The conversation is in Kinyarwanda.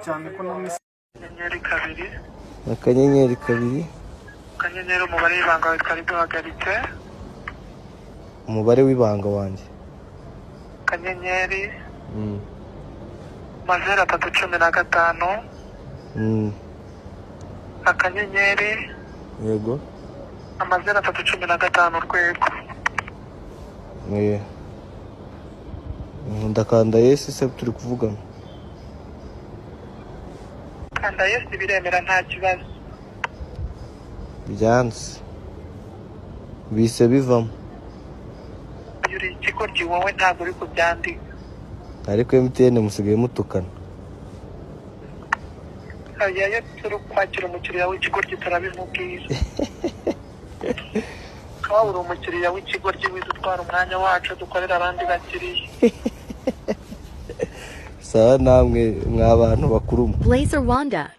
cyane ko n'umisi Akanyenyeri kabiri. akanyenyeri kabiri. Akanyenyeri umubare w'ibanga wawe twari duhagaritse. Umubare w'ibanga wanjye. Akanyenyeri. 315. Akanyenyeri. Yego. 315 urwego. Ndakanda yesi se turi kuvugana. Kanda yesi biremera nta kibazo. Byanze. Bise bivamo. Yuri ikigoryi wowe ntabwo uri kubyandika. Ariko MTN musigaye mutukana. Ayaye turi kwakira umukiriya w'ikigoryi turabimubwira. Uri umukiriya w'ikigoryi wizutwara umwanya wacu dukorera abandi bakiriya. Sawa namwe mwabantu bakuru. Blazer Wanda.